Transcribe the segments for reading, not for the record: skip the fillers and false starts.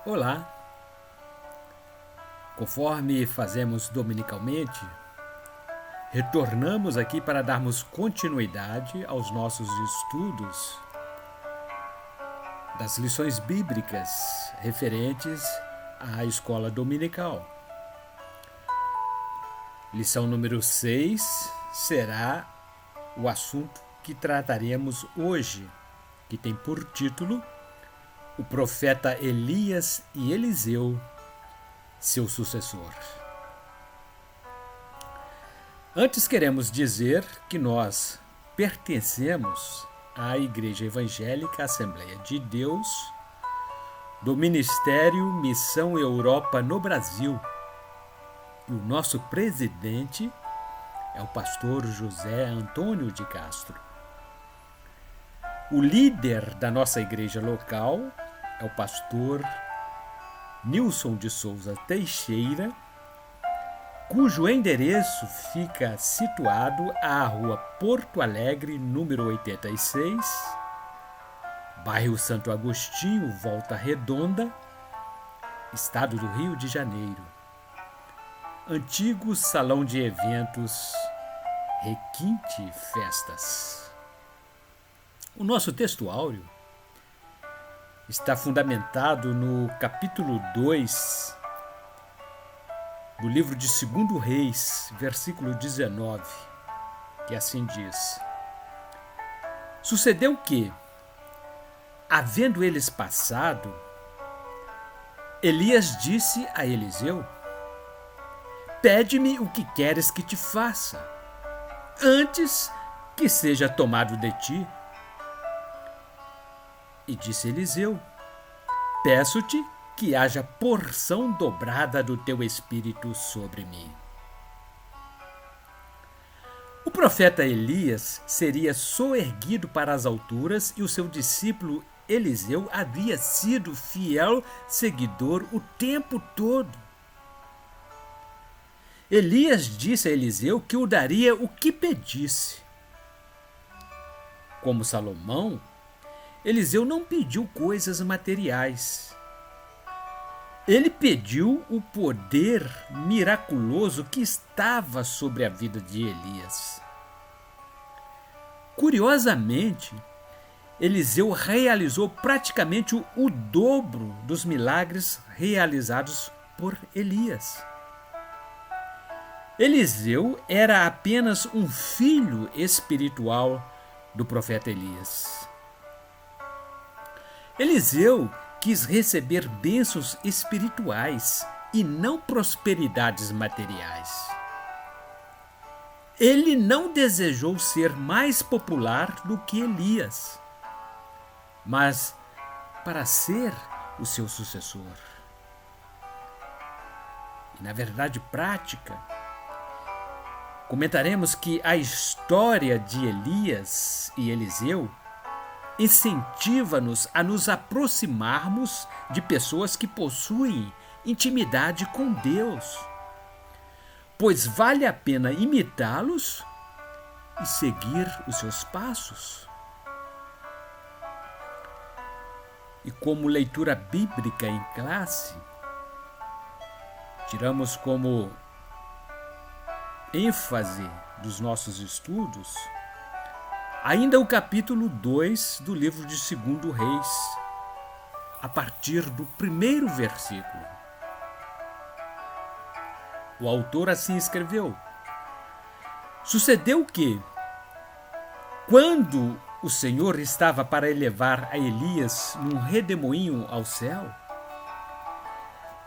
Olá! Conforme fazemos dominicalmente, retornamos aqui para darmos continuidade aos nossos estudos das lições bíblicas referentes à escola dominical. Lição número 6 será o assunto que trataremos hoje, que tem por título O profeta Elias e Eliseu, seu sucessor. Antes queremos dizer que nós pertencemos à Igreja Evangélica Assembleia de Deus do Ministério Missão Europa no Brasil. E o nosso presidente é o pastor José Antônio de Castro. O líder da nossa igreja local é o pastor Nilson de Souza Teixeira, cujo endereço fica situado à Rua Porto Alegre, número 86, bairro Santo Agostinho, Volta Redonda, estado do Rio de Janeiro. Antigo Salão de Eventos Requinte Festas. O nosso texto áureo está fundamentado no capítulo 2 do livro de 2 Reis, versículo 19, que assim diz: Sucedeu que, havendo eles passado, Elias disse a Eliseu: Pede-me o que queres que te faça, antes que seja tomado de ti. E disse Eliseu: Peço-te que haja porção dobrada do teu espírito sobre mim. O profeta Elias seria soerguido para as alturas e o seu discípulo Eliseu havia sido fiel seguidor o tempo todo. Elias disse a Eliseu que o daria o que pedisse. Como Salomão, Eliseu não pediu coisas materiais. Ele pediu o poder miraculoso que estava sobre a vida de Elias. Curiosamente, Eliseu realizou praticamente o dobro dos milagres realizados por Elias. Eliseu era apenas um filho espiritual do profeta Elias. Eliseu quis receber bênçãos espirituais e não prosperidades materiais. Ele não desejou ser mais popular do que Elias, mas para ser o seu sucessor. E na verdade prática, comentaremos que a história de Elias e Eliseu incentiva-nos a nos aproximarmos de pessoas que possuem intimidade com Deus, pois vale a pena imitá-los e seguir os seus passos. E como leitura bíblica em classe, tiramos como ênfase dos nossos estudos ainda o capítulo 2 do livro de 2 Reis, a partir do 1º versículo. O autor assim escreveu: Sucedeu que, quando o Senhor estava para elevar a Elias num redemoinho ao céu,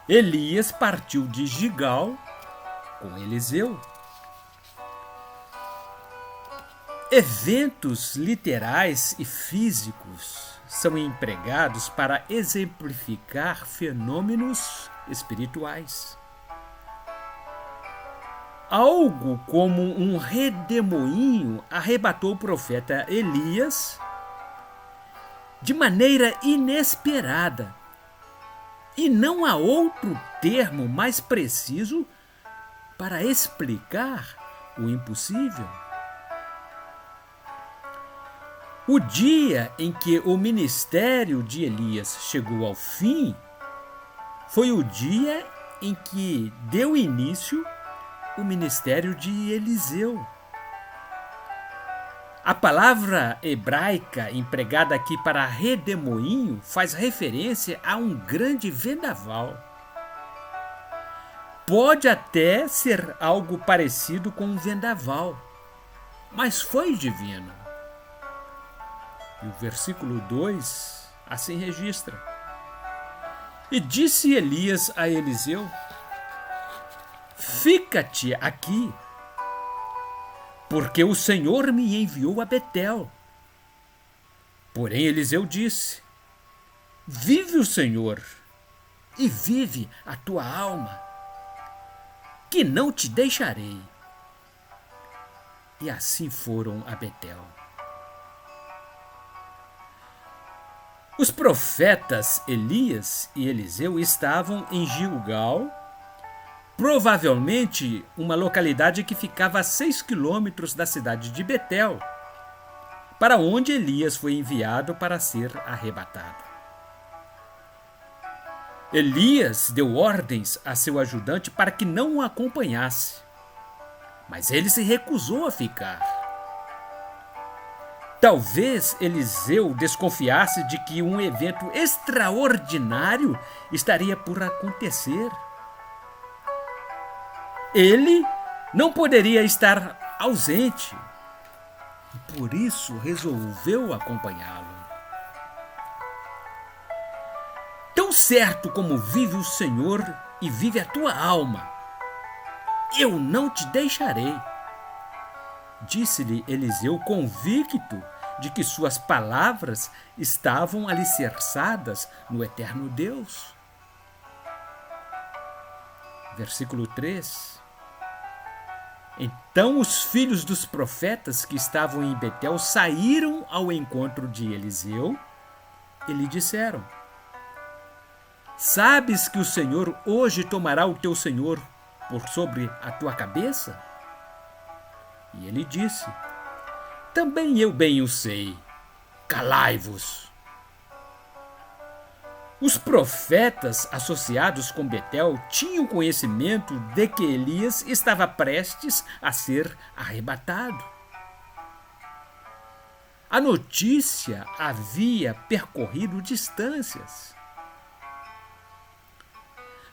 Elias partiu de Gigal com Eliseu. Eventos literais e físicos são empregados para exemplificar fenômenos espirituais. Algo como um redemoinho arrebatou o profeta Elias de maneira inesperada. E não há outro termo mais preciso para explicar o impossível. O dia em que o ministério de Elias chegou ao fim foi o dia em que deu início o ministério de Eliseu. A palavra hebraica empregada aqui para redemoinho faz referência a um grande vendaval. Pode até ser algo parecido com um vendaval, mas foi divino. E o versículo 2 assim registra: E disse Elias a Eliseu: Fica-te aqui, porque o Senhor me enviou a Betel. Porém Eliseu disse: Vive o Senhor, e vive a tua alma, que não te deixarei. E assim foram a Betel. Os profetas Elias e Eliseu estavam em Gilgal, provavelmente uma localidade que ficava a 6 quilômetros da cidade de Betel, para onde Elias foi enviado para ser arrebatado. Elias deu ordens a seu ajudante para que não o acompanhasse, mas ele se recusou a ficar. Talvez Eliseu desconfiasse de que um evento extraordinário estaria por acontecer. Ele não poderia estar ausente e por isso resolveu acompanhá-lo. Tão certo como vive o Senhor e vive a tua alma, eu não te deixarei. Disse-lhe Eliseu, convicto de que suas palavras estavam alicerçadas no eterno Deus. Versículo 3. Então os filhos dos profetas que estavam em Betel saíram ao encontro de Eliseu e lhe disseram: Sabes que o Senhor hoje tomará o teu senhor por sobre a tua cabeça? E ele disse: Também eu bem o sei, calai-vos. Os profetas associados com Betel tinham conhecimento de que Elias estava prestes a ser arrebatado. A notícia havia percorrido distâncias.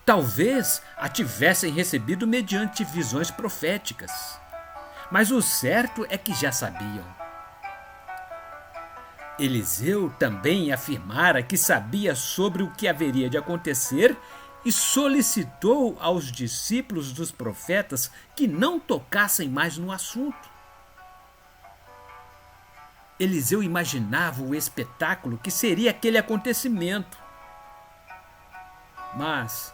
Talvez a tivessem recebido mediante visões proféticas, mas o certo é que já sabiam. Eliseu também afirmara que sabia sobre o que haveria de acontecer e solicitou aos discípulos dos profetas que não tocassem mais no assunto. Eliseu imaginava o espetáculo que seria aquele acontecimento, mas,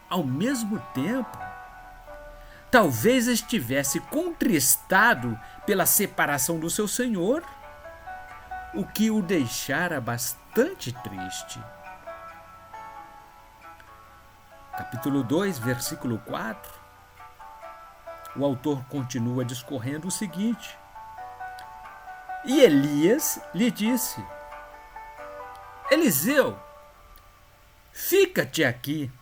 ao mesmo tempo, talvez estivesse contristado pela separação do seu senhor, o que o deixara bastante triste. Capítulo 2, versículo 4, o autor continua discorrendo o seguinte: E Elias lhe disse: Eliseu, fica-te aqui,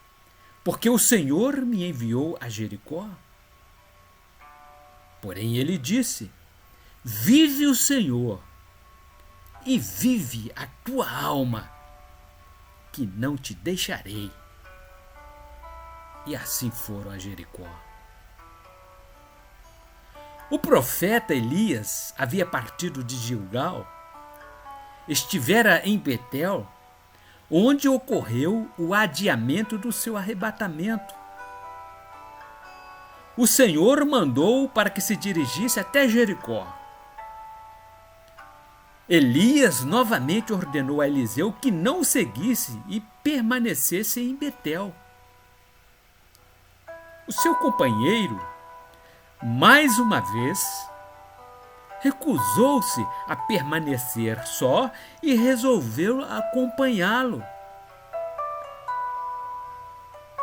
porque o Senhor me enviou a Jericó. Porém ele disse: Vive o Senhor, e vive a tua alma, que não te deixarei. E assim foram a Jericó. O profeta Elias havia partido de Gilgal, estivera em Betel, onde ocorreu o adiamento do seu arrebatamento. O Senhor mandou para que se dirigisse até Jericó. Elias novamente ordenou a Eliseu que não o seguisse e permanecesse em Betel. O seu companheiro, mais uma vez, recusou-se a permanecer só e resolveu acompanhá-lo.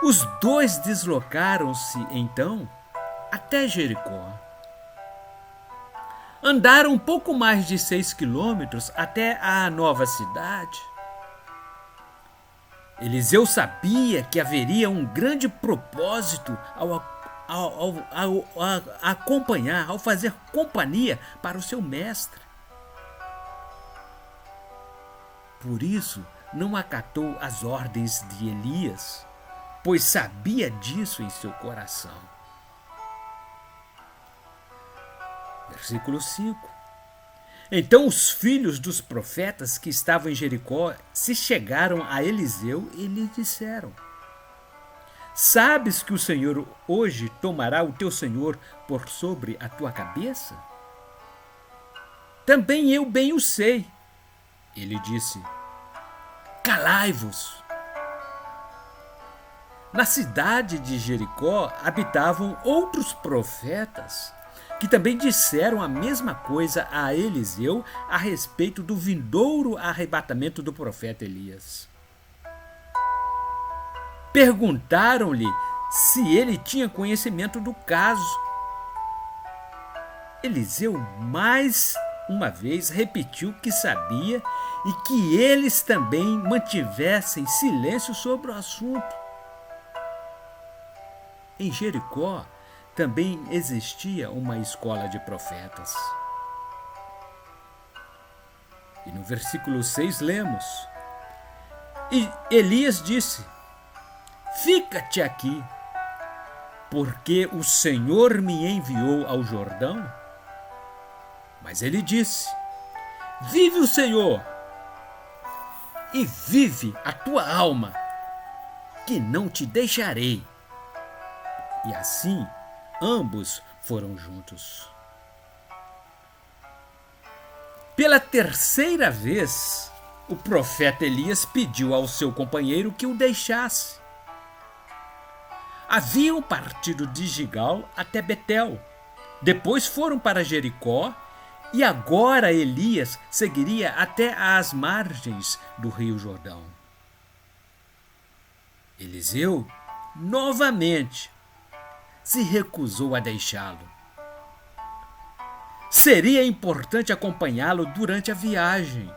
Os dois deslocaram-se, então, até Jericó. Andaram um pouco mais de 6 quilômetros até a nova cidade. Eliseu sabia que haveria um grande propósito ao acompanhar, ao fazer companhia para o seu mestre. Por isso, não acatou as ordens de Elias, pois sabia disso em seu coração. Versículo 5. Então os filhos dos profetas que estavam em Jericó se chegaram a Eliseu e lhe disseram: Sabes que o Senhor hoje tomará o teu senhor por sobre a tua cabeça? Também eu bem o sei. Ele disse: Calai-vos. Na cidade de Jericó habitavam outros profetas que também disseram a mesma coisa a Eliseu a respeito do vindouro arrebatamento do profeta Elias. Perguntaram-lhe se ele tinha conhecimento do caso. Eliseu mais uma vez repetiu que sabia e que eles também mantivessem silêncio sobre o assunto. Em Jericó também existia uma escola de profetas. E no versículo 6 lemos: E Elias disse: Fica-te aqui, porque o Senhor me enviou ao Jordão. Mas ele disse: Vive o Senhor, e vive a tua alma, que não te deixarei. E assim ambos foram juntos. Pela terceira vez, o profeta Elias pediu ao seu companheiro que o deixasse. Haviam partido de Gigal até Betel, depois foram para Jericó e agora Elias seguiria até as margens do rio Jordão. Eliseu, novamente, se recusou a deixá-lo. Seria importante acompanhá-lo durante a viagem.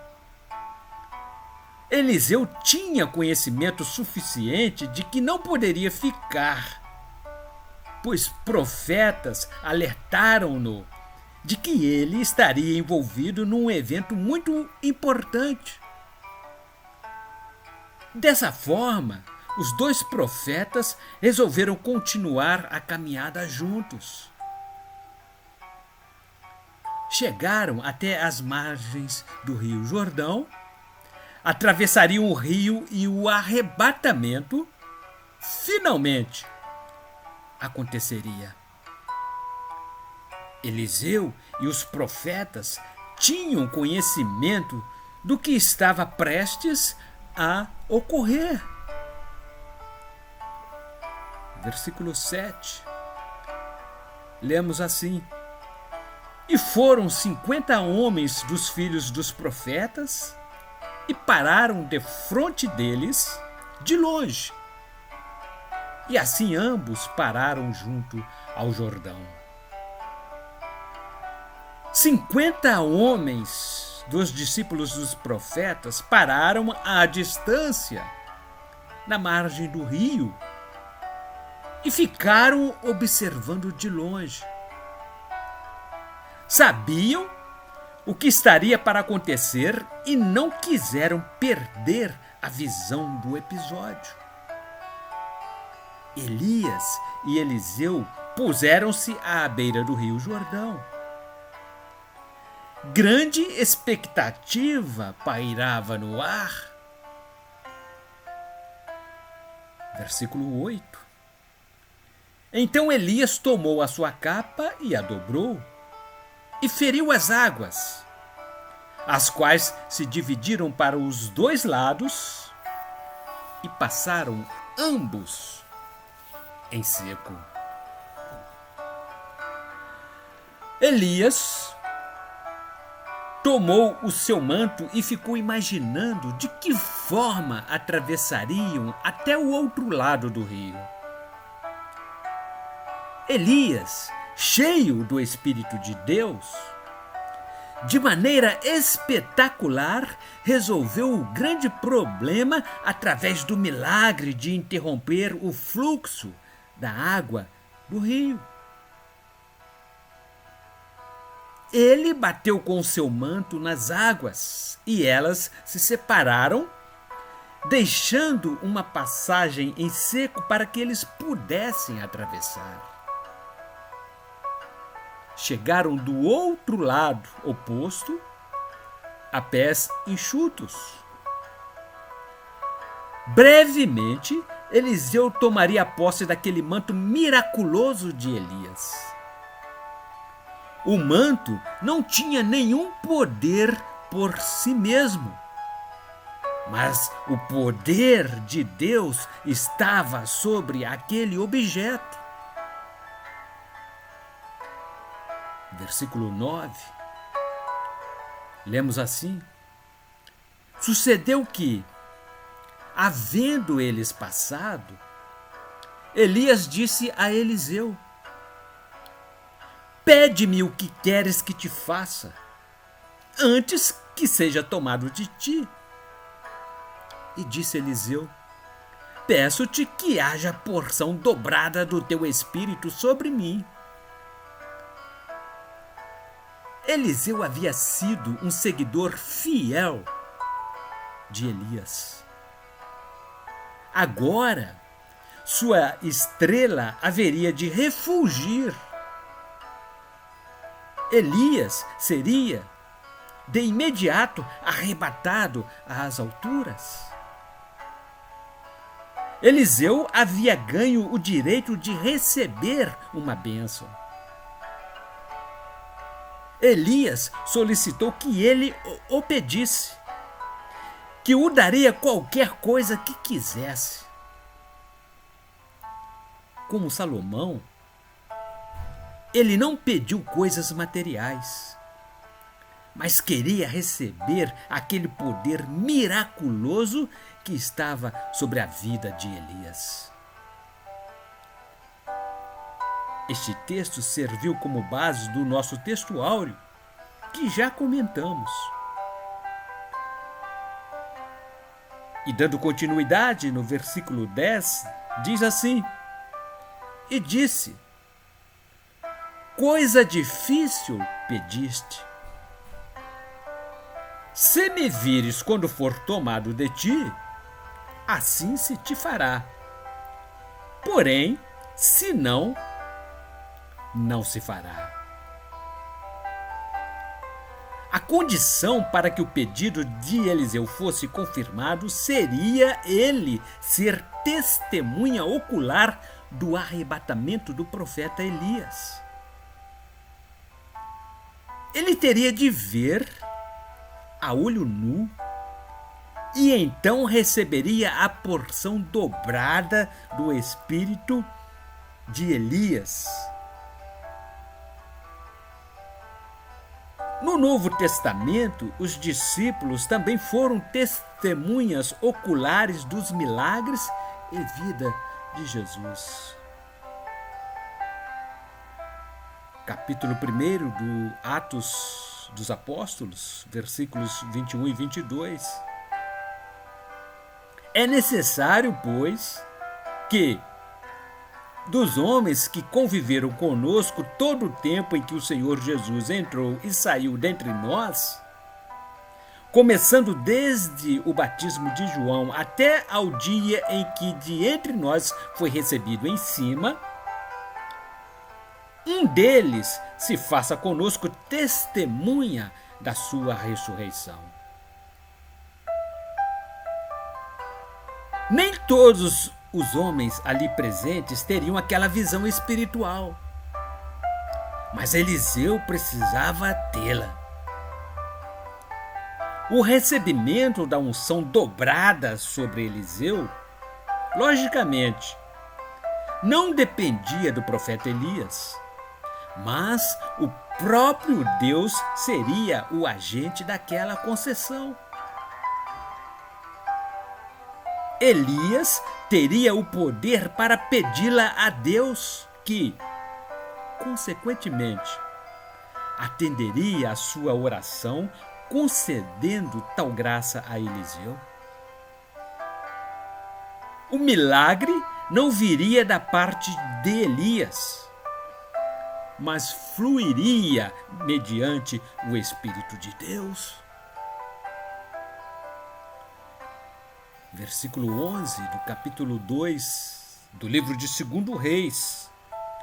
Eliseu tinha conhecimento suficiente de que não poderia ficar, pois profetas alertaram-no de que ele estaria envolvido num evento muito importante. Dessa forma, os dois profetas resolveram continuar a caminhada juntos. Chegaram até as margens do rio Jordão, atravessariam o rio e o arrebatamento finalmente aconteceria. Eliseu e os profetas tinham conhecimento do que estava prestes a ocorrer. Versículo 7. Lemos assim: E foram 50 homens dos filhos dos profetas e pararam defronte deles de longe. E assim ambos pararam junto ao Jordão. 50 homens dos discípulos dos profetas pararam à distância, na margem do rio, e ficaram observando de longe. Sabiam o que estaria para acontecer e não quiseram perder a visão do episódio. Elias e Eliseu puseram-se à beira do rio Jordão. Grande expectativa pairava no ar. Versículo 8. Então Elias tomou a sua capa e a dobrou, e feriu as águas, as quais se dividiram para os dois lados e passaram ambos em seco. Elias tomou o seu manto e ficou imaginando de que forma atravessariam até o outro lado do rio. Elias, cheio do Espírito de Deus, de maneira espetacular, resolveu o grande problema através do milagre de interromper o fluxo da água do rio. Ele bateu com seu manto nas águas e elas se separaram, deixando uma passagem em seco para que eles pudessem atravessar. Chegaram do outro lado oposto, a pés enxutos. Brevemente, Eliseu tomaria posse daquele manto miraculoso de Elias. O manto não tinha nenhum poder por si mesmo, mas o poder de Deus estava sobre aquele objeto. Versículo 9. Lemos assim: sucedeu que, havendo eles passado, Elias disse a Eliseu: pede-me o que queres que te faça, antes que seja tomado de ti. E disse Eliseu: peço-te que haja porção dobrada do teu espírito sobre mim. Eliseu havia sido um seguidor fiel de Elias. Agora, sua estrela haveria de refulgir. Elias seria, de imediato, arrebatado às alturas. Eliseu havia ganho o direito de receber uma bênção. Elias solicitou que ele o pedisse, que o daria qualquer coisa que quisesse. Como Salomão, ele não pediu coisas materiais, mas queria receber aquele poder miraculoso que estava sobre a vida de Elias. Este texto serviu como base do nosso texto áureo, que já comentamos. E dando continuidade no versículo 10, diz assim: e disse: coisa difícil pediste. Se me vires quando for tomado de ti, assim se te fará. Porém, se não, não se fará. A condição para que o pedido de Eliseu fosse confirmado seria ele ser testemunha ocular do arrebatamento do profeta Elias. Ele teria de ver a olho nu e então receberia a porção dobrada do espírito de Elias. No Novo Testamento, os discípulos também foram testemunhas oculares dos milagres e vida de Jesus. Capítulo 1 do Atos dos Apóstolos, versículos 21 e 22. É necessário, pois, que dos homens que conviveram conosco todo o tempo em que o Senhor Jesus entrou e saiu dentre nós, começando desde o batismo de João até ao dia em que de entre nós foi recebido em cima, um deles se faça conosco testemunha da sua ressurreição. Nem todos os homens ali presentes teriam aquela visão espiritual, mas Eliseu precisava tê-la. O recebimento da unção dobrada sobre Eliseu, logicamente, não dependia do profeta Elias, mas o próprio Deus seria o agente daquela concessão. Elias teria o poder para pedi-la a Deus, que, consequentemente, atenderia à sua oração, concedendo tal graça a Eliseu? O milagre não viria da parte de Elias, mas fluiria mediante o Espírito de Deus. Versículo 11 do capítulo 2 do livro de 2 Reis,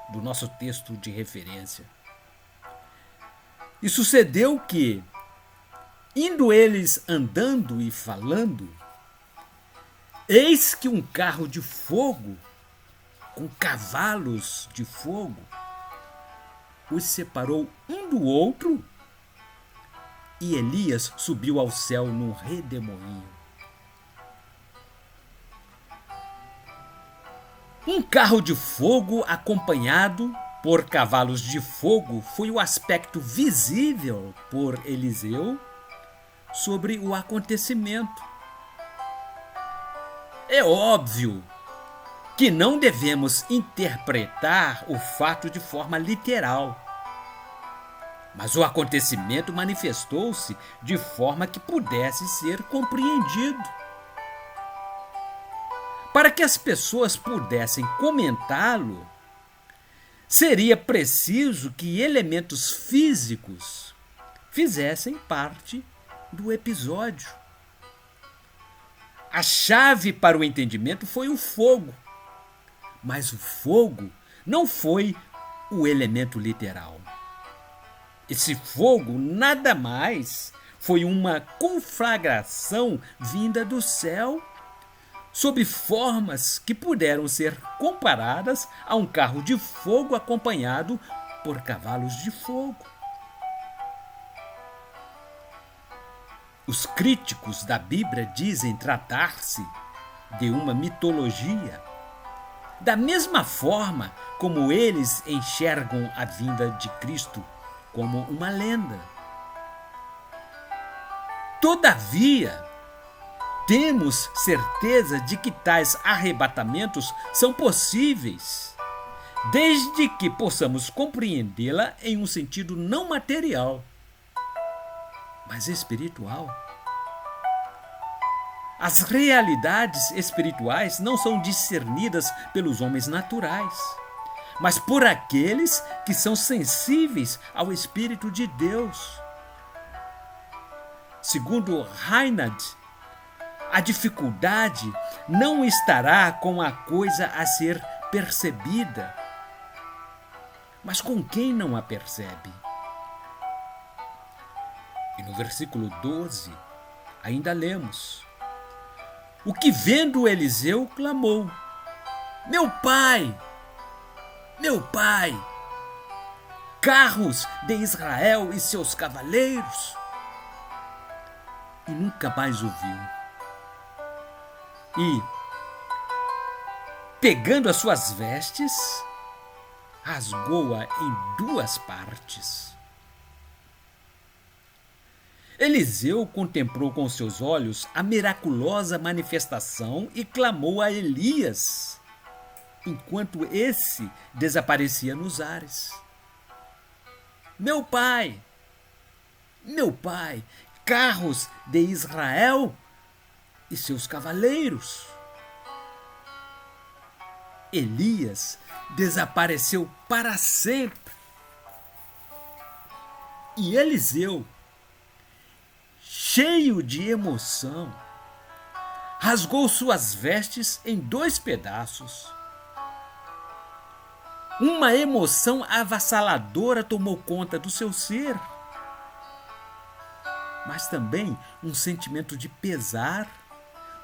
do nosso texto de referência. E sucedeu que, indo eles andando e falando, eis que um carro de fogo, com cavalos de fogo, os separou um do outro, e Elias subiu ao céu num redemoinho. Um carro de fogo acompanhado por cavalos de fogo foi o aspecto visível por Eliseu sobre o acontecimento. É óbvio que não devemos interpretar o fato de forma literal, mas o acontecimento manifestou-se de forma que pudesse ser compreendido. Para que as pessoas pudessem comentá-lo, seria preciso que elementos físicos fizessem parte do episódio. A chave para o entendimento foi o fogo, mas o fogo não foi o elemento literal. Esse fogo nada mais foi uma conflagração vinda do céu, sob formas que puderam ser comparadas a um carro de fogo acompanhado por cavalos de fogo. Os críticos da Bíblia dizem tratar-se de uma mitologia, da mesma forma como eles enxergam a vinda de Cristo como uma lenda. Todavia, temos certeza de que tais arrebatamentos são possíveis, desde que possamos compreendê-la em um sentido não material, mas espiritual. As realidades espirituais não são discernidas pelos homens naturais, mas por aqueles que são sensíveis ao Espírito de Deus. Segundo Reinhard, a dificuldade não estará com a coisa a ser percebida, mas com quem não a percebe. E no versículo 12, ainda lemos: o que vendo Eliseu clamou: meu pai, carros de Israel e seus cavaleiros. E nunca mais ouviu. E, pegando as suas vestes, rasgou-a em 2 partes. Eliseu contemplou com seus olhos a miraculosa manifestação e clamou a Elias, enquanto esse desaparecia nos ares: meu pai, carros de Israel e seus cavaleiros. Elias desapareceu para sempre. E Eliseu, cheio de emoção, rasgou suas vestes em 2 pedaços. Uma emoção avassaladora tomou conta do seu ser, mas também um sentimento de pesar,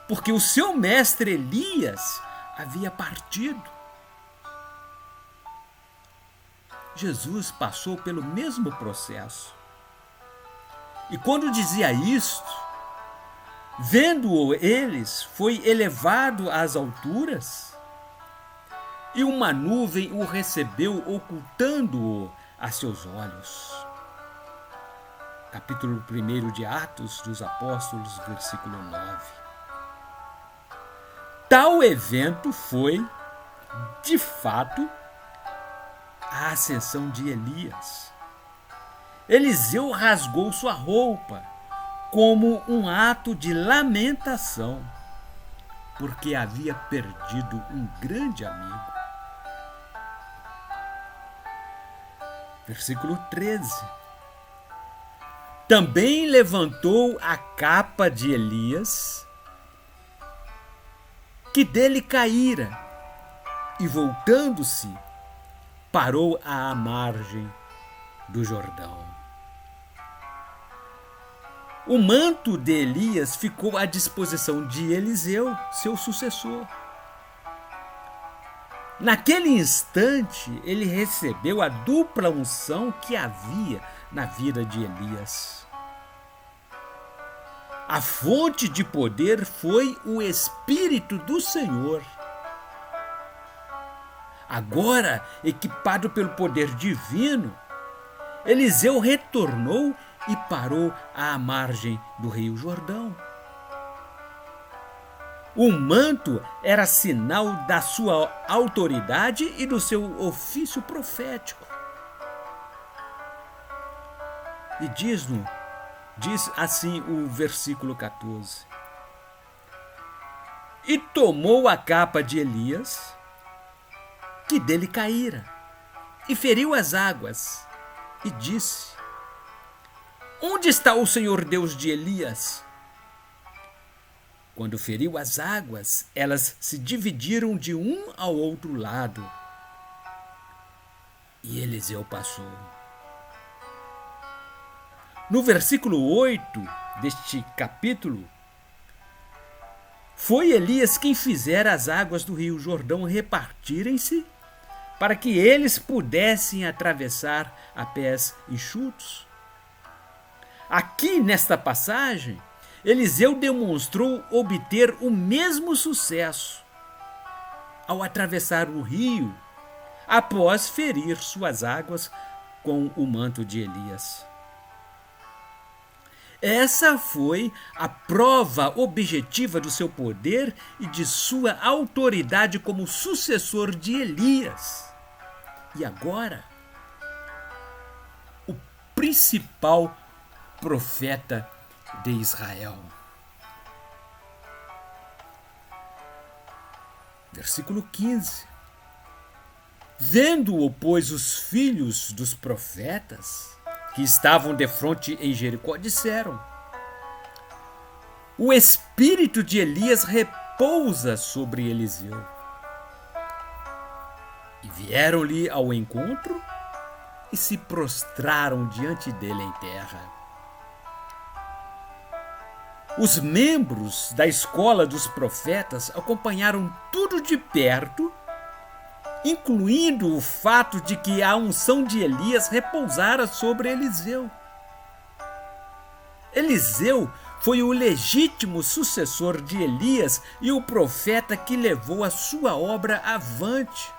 porque o seu mestre Elias havia partido. Jesus passou pelo mesmo processo. E quando dizia isto, vendo-o eles, foi elevado às alturas, e uma nuvem o recebeu, ocultando-o a seus olhos. Capítulo 1 de Atos dos Apóstolos, versículo 9. Tal evento foi, de fato, a ascensão de Elias. Eliseu rasgou sua roupa como um ato de lamentação, porque havia perdido um grande amigo. Versículo 13. Também levantou a capa de Elias, que dele caíra, e voltando-se, parou à margem do Jordão. O manto de Elias ficou à disposição de Eliseu, seu sucessor. Naquele instante, ele recebeu a dupla unção que havia na vida de Elias. A fonte de poder foi o Espírito do Senhor. Agora, equipado pelo poder divino, Eliseu retornou e parou à margem do rio Jordão. O manto era sinal da sua autoridade e do seu ofício profético. E diz assim o versículo 14. E tomou a capa de Elias, que dele caíra, e feriu as águas, e disse: Onde está o Senhor Deus de Elias? Quando feriu as águas, elas se dividiram de um ao outro lado. E Eliseu passou. No versículo 8 deste capítulo, foi Elias quem fizera as águas do rio Jordão repartirem-se para que eles pudessem atravessar a pés enxutos. Aqui, nesta passagem, Eliseu demonstrou obter o mesmo sucesso ao atravessar o rio após ferir suas águas com o manto de Elias. Essa foi a prova objetiva do seu poder e de sua autoridade como sucessor de Elias. E agora, o principal profeta de Israel. Versículo 15. Vendo-o, pois, os filhos dos profetas que estavam defronte em Jericó, disseram: O espírito de Elias repousa sobre Eliseu. E vieram-lhe ao encontro e se prostraram diante dele em terra. Os membros da escola dos profetas acompanharam tudo de perto, incluindo o fato de que a unção de Elias repousara sobre Eliseu. Eliseu foi o legítimo sucessor de Elias e o profeta que levou a sua obra avante.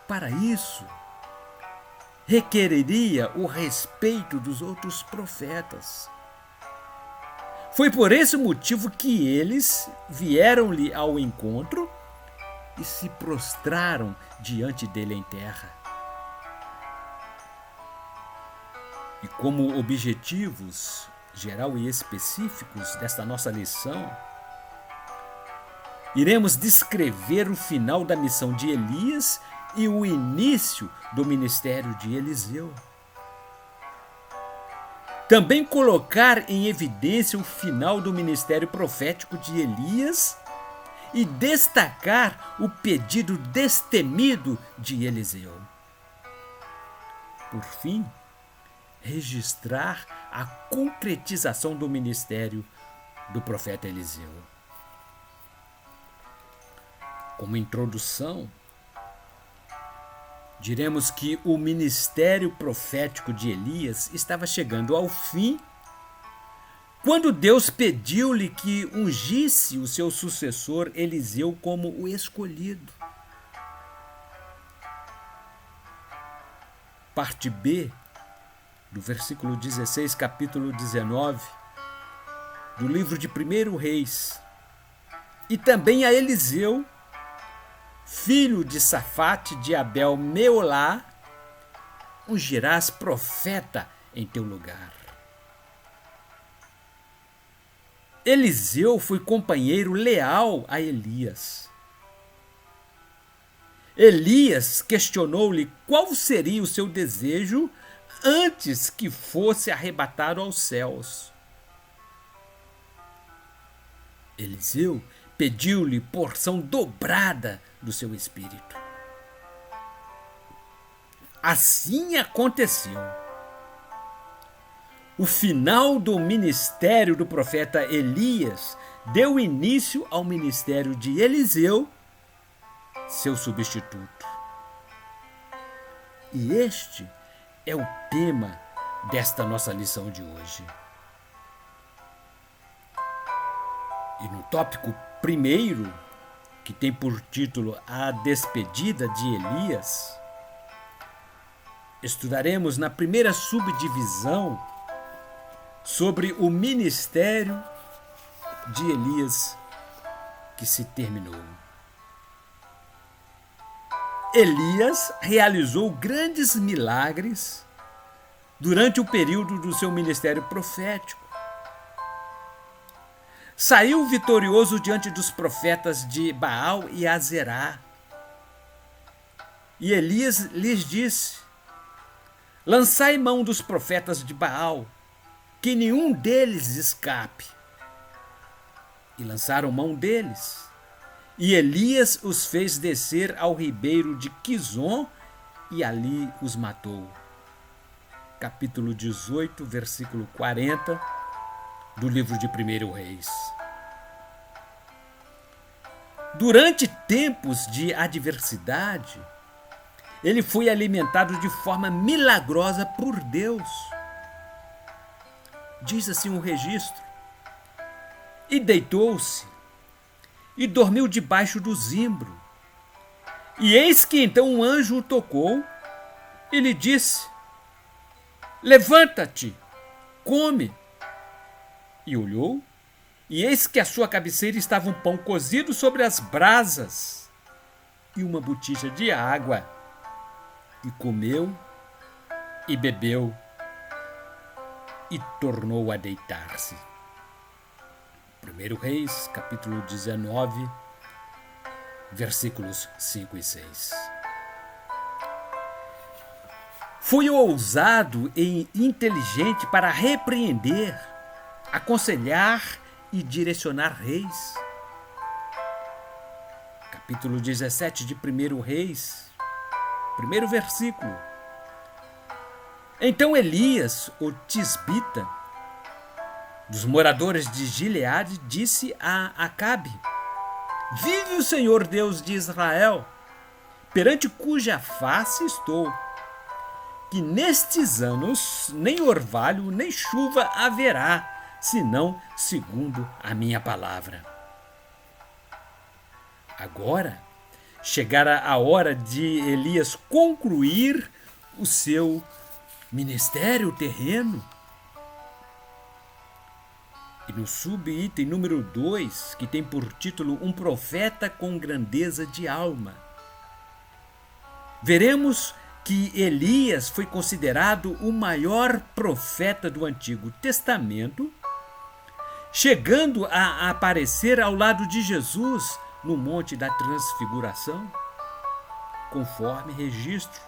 Para isso, requereria o respeito dos outros profetas. Foi por esse motivo que eles vieram-lhe ao encontro e se prostraram diante dele em terra. E como objetivos geral e específicos desta nossa lição, iremos descrever o final da missão de Elias e o início do ministério de Eliseu. Também colocar em evidência o final do ministério profético de Elias e destacar o pedido destemido de Eliseu. Por fim, registrar a concretização do ministério do profeta Eliseu. Como introdução, diremos que o ministério profético de Elias estava chegando ao fim quando Deus pediu-lhe que ungisse o seu sucessor Eliseu como o escolhido. Parte B, do versículo 16, capítulo 19, do livro de 1 Reis. E também a Eliseu, filho de Safate de Abel Meolá, ungirás profeta em teu lugar. Eliseu foi companheiro leal a Elias. Elias questionou-lhe qual seria o seu desejo antes que fosse arrebatado aos céus. Eliseu pediu-lhe porção dobrada do seu espírito. Assim aconteceu. O final do ministério do profeta Elias deu início ao ministério de Eliseu, seu substituto. E este é o tema desta nossa lição de hoje. E no tópico primeiro, que tem por título A Despedida de Elias, estudaremos na primeira subdivisão sobre o ministério de Elias que se terminou. Elias realizou grandes milagres durante o período do seu ministério profético. Saiu vitorioso diante dos profetas de Baal e Azerá. E Elias lhes disse: lançai mão dos profetas de Baal, que nenhum deles escape. E lançaram mão deles. E Elias os fez descer ao ribeiro de Quizon e ali os matou. Capítulo 18, versículo 40 do livro de 1 Reis. Durante tempos de adversidade, ele foi alimentado de forma milagrosa por Deus. Diz assim um registro: e deitou-se e dormiu debaixo do zimbro. E eis que então um anjo o tocou e lhe disse: levanta-te, come. E olhou, e eis que à sua cabeceira estava um pão cozido sobre as brasas e uma botija de água. E comeu e bebeu e tornou a deitar-se. 1 Reis, capítulo 19, versículos 5 e 6. Foi ousado e inteligente para repreender, aconselhar e direcionar reis. Capítulo 17 de 1 Reis, primeiro versículo. Então Elias, o tisbita, dos moradores de Gileade, disse a Acabe: vive o Senhor Deus de Israel, perante cuja face estou, que nestes anos nem orvalho nem chuva haverá, senão segundo a minha palavra. Agora chegara a hora de Elias concluir o seu ministério terreno. E no subitem número 2, que tem por título Um Profeta com Grandeza de Alma, veremos que Elias foi considerado o maior profeta do Antigo Testamento, chegando a aparecer ao lado de Jesus no Monte da Transfiguração, conforme registro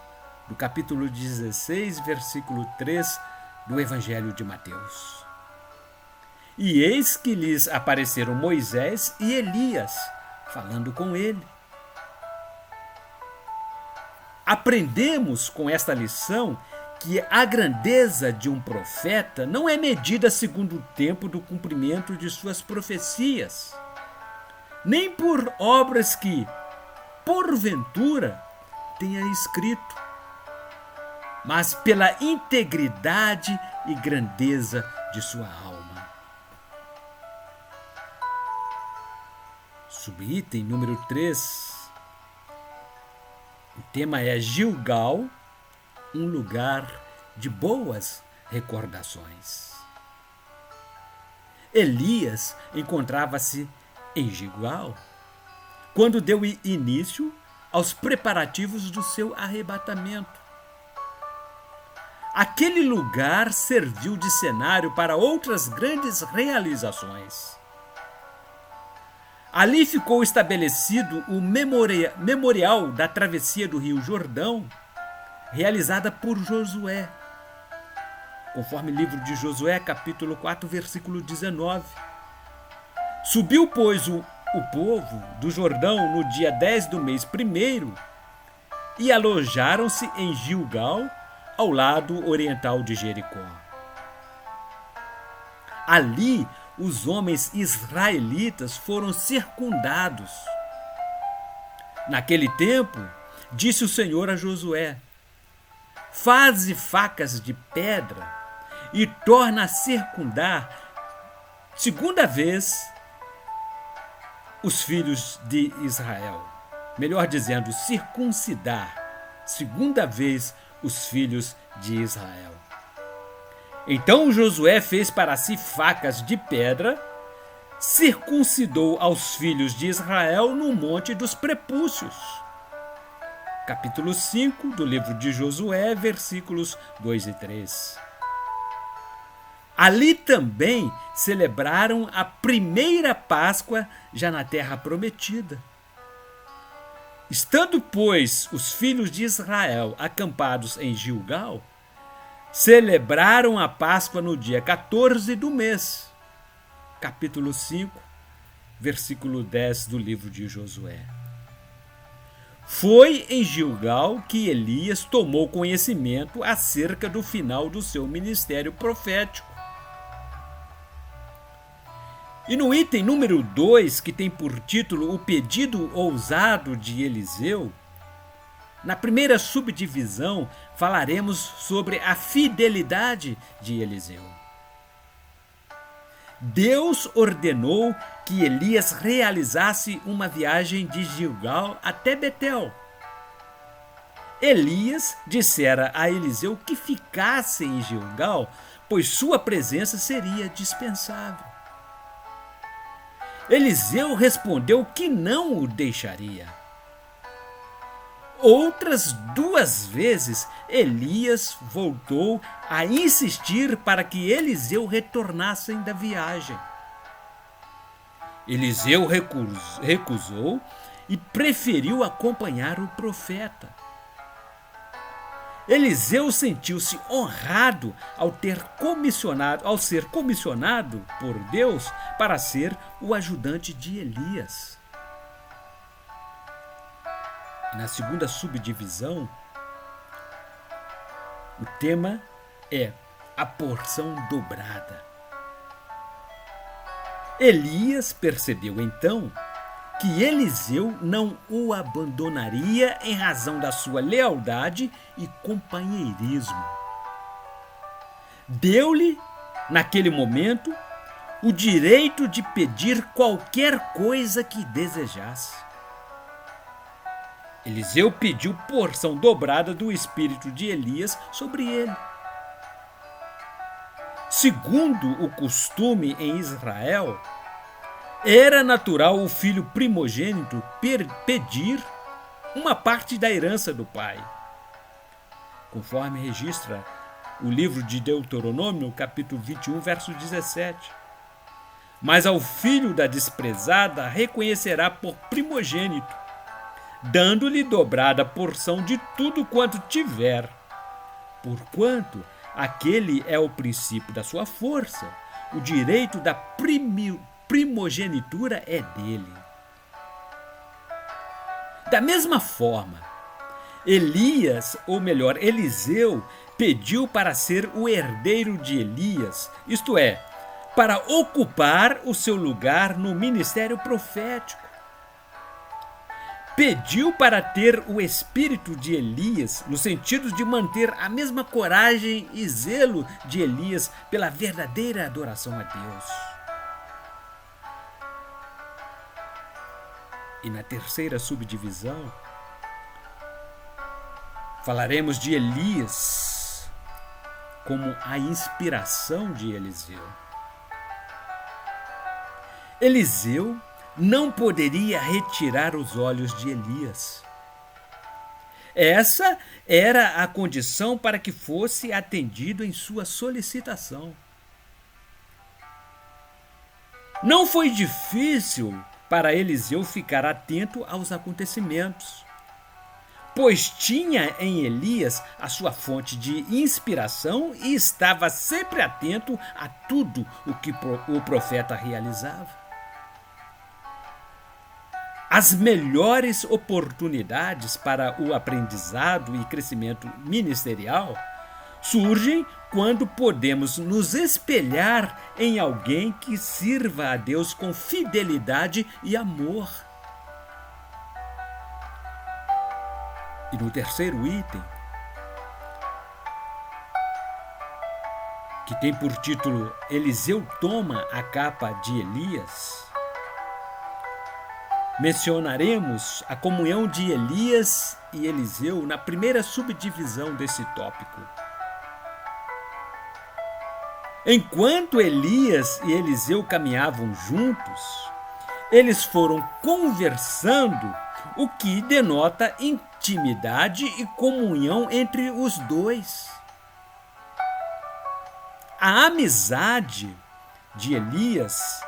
do capítulo 16, versículo 3 do Evangelho de Mateus. E eis que lhes apareceram Moisés e Elias, falando com ele. Aprendemos com esta lição que a grandeza de um profeta não é medida segundo o tempo do cumprimento de suas profecias, nem por obras que, porventura, tenha escrito, mas pela integridade e grandeza de sua alma. Subitem número 3. O tema é Gilgal, um lugar de boas recordações. Elias encontrava-se em Gilgal quando deu início aos preparativos do seu arrebatamento. aquele lugar serviu de cenário para outras grandes realizações. Ali ficou estabelecido o memorial da travessia do Rio Jordão, realizada por Josué, conforme livro de Josué, capítulo 4, versículo 19. Subiu, pois, o povo do Jordão no dia 10 do mês primeiro e alojaram-se em Gilgal, ao lado oriental de Jericó. Ali, os homens israelitas foram circundados. Naquele tempo, disse o Senhor a Josué: faze facas de pedra e torna a circundar segunda vez os filhos de Israel. Melhor dizendo, circuncidar segunda vez os filhos de Israel. Então Josué fez para si facas de pedra, circuncidou aos filhos de Israel no Monte dos Prepúcios. Capítulo 5 do livro de Josué, versículos 2 e 3. Ali também celebraram a primeira Páscoa já na terra prometida. Estando, pois, os filhos de Israel acampados em Gilgal, celebraram a Páscoa no dia 14 do mês. Capítulo 5, versículo 10 do livro de Josué. Foi em Gilgal que Elias tomou conhecimento acerca do final do seu ministério profético. E no item número 2, que tem por título o pedido ousado de Eliseu, na primeira subdivisão falaremos sobre a fidelidade de Eliseu. Deus ordenou que Elias realizasse uma viagem de Gilgal até Betel. Elias dissera a Eliseu que ficasse em Gilgal, pois sua presença seria dispensável. Eliseu respondeu que não o deixaria. Outras 2 vezes, Elias voltou a insistir para que Eliseu retornasse da viagem. Eliseu recusou e preferiu acompanhar o profeta. Eliseu sentiu-se honrado ao ser comissionado por Deus para ser o ajudante de Elias. Na segunda subdivisão, o tema é a porção dobrada. Elias percebeu então que Eliseu não o abandonaria em razão da sua lealdade e companheirismo. Deu-lhe, naquele momento, o direito de pedir qualquer coisa que desejasse. Eliseu pediu porção dobrada do espírito de Elias sobre ele. Segundo o costume em Israel, era natural o filho primogênito pedir uma parte da herança do pai, conforme registra o livro de Deuteronômio, capítulo 21, verso 17. Mas ao filho da desprezada reconhecerá por primogênito, dando-lhe dobrada porção de tudo quanto tiver, porquanto aquele é o princípio da sua força, o direito da primogenitura é dele. Da mesma forma, Eliseu pediu para ser o herdeiro de Elias, isto é, para ocupar o seu lugar no ministério profético. Pediu para ter o espírito de Elias, no sentido de manter a mesma coragem e zelo de Elias pela verdadeira adoração a Deus. E na terceira subdivisão, falaremos de Elias como a inspiração de Eliseu. Eliseu não poderia retirar os olhos de Elias. Essa era a condição para que fosse atendido em sua solicitação. Não foi difícil para Eliseu ficar atento aos acontecimentos, pois tinha em Elias a sua fonte de inspiração e estava sempre atento a tudo o que o profeta realizava. As melhores oportunidades para o aprendizado e crescimento ministerial surgem quando podemos nos espelhar em alguém que sirva a Deus com fidelidade e amor. E no terceiro item, que tem por título Eliseu toma a capa de Elias, mencionaremos a comunhão de Elias e Eliseu na primeira subdivisão desse tópico. Enquanto Elias e Eliseu caminhavam juntos, eles foram conversando, o que denota intimidade e comunhão entre os dois. A amizade de Elias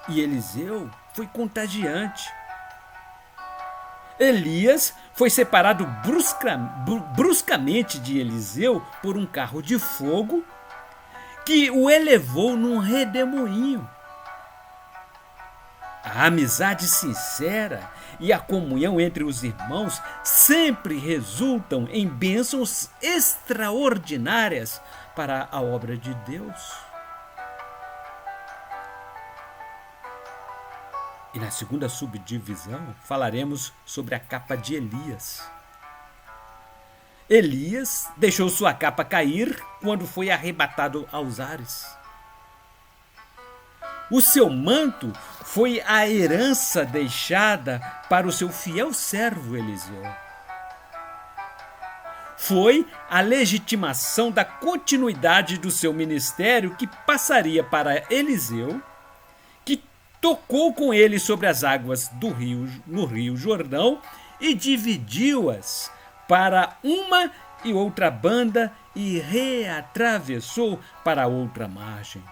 e Eliseu foi contagiante. Elias foi separado bruscamente de Eliseu por um carro de fogo que o elevou num redemoinho. A amizade sincera e a comunhão entre os irmãos sempre resultam em bênçãos extraordinárias para a obra de Deus. E na segunda subdivisão falaremos sobre a capa de Elias. Elias deixou sua capa cair quando foi arrebatado aos ares. O seu manto foi a herança deixada para o seu fiel servo Eliseu. Foi a legitimação da continuidade do seu ministério que passaria para Eliseu, que tocou com ele sobre as águas do rio, no rio Jordão, e dividiu-as para uma e outra banda e reatravessou para outra margem.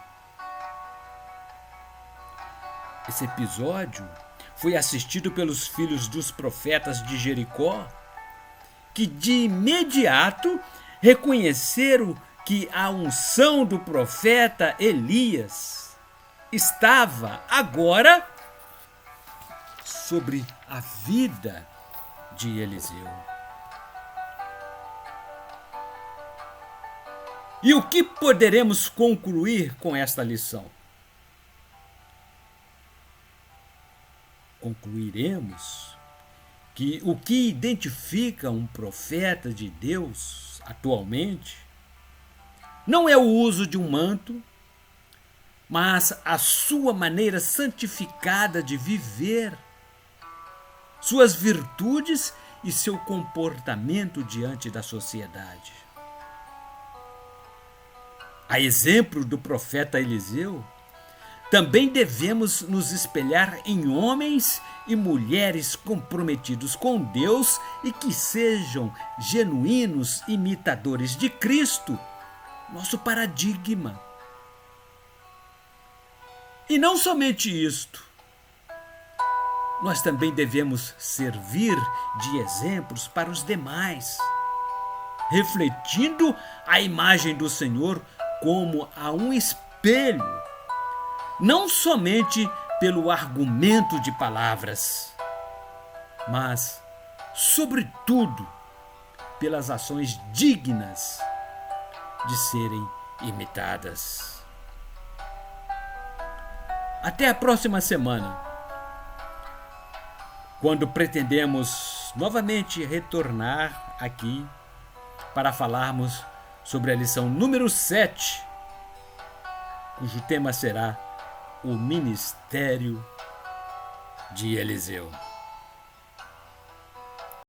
Esse episódio foi assistido pelos filhos dos profetas de Jericó, que de imediato reconheceram que a unção do profeta Elias estava agora sobre a vida de Eliseu. E o que poderemos concluir com esta lição? Concluiremos que o que identifica um profeta de Deus atualmente não é o uso de um manto, mas a sua maneira santificada de viver, suas virtudes e seu comportamento diante da sociedade. A exemplo do profeta Eliseu, também devemos nos espelhar em homens e mulheres comprometidos com Deus e que sejam genuínos imitadores de Cristo, nosso paradigma. E não somente isto, nós também devemos servir de exemplos para os demais, refletindo a imagem do Senhor como a um espelho, não somente pelo argumento de palavras, mas, sobretudo, pelas ações dignas de serem imitadas. Até a próxima semana, quando pretendemos novamente retornar aqui para falarmos sobre a lição número 7, cujo tema será o ministério de Eliseu.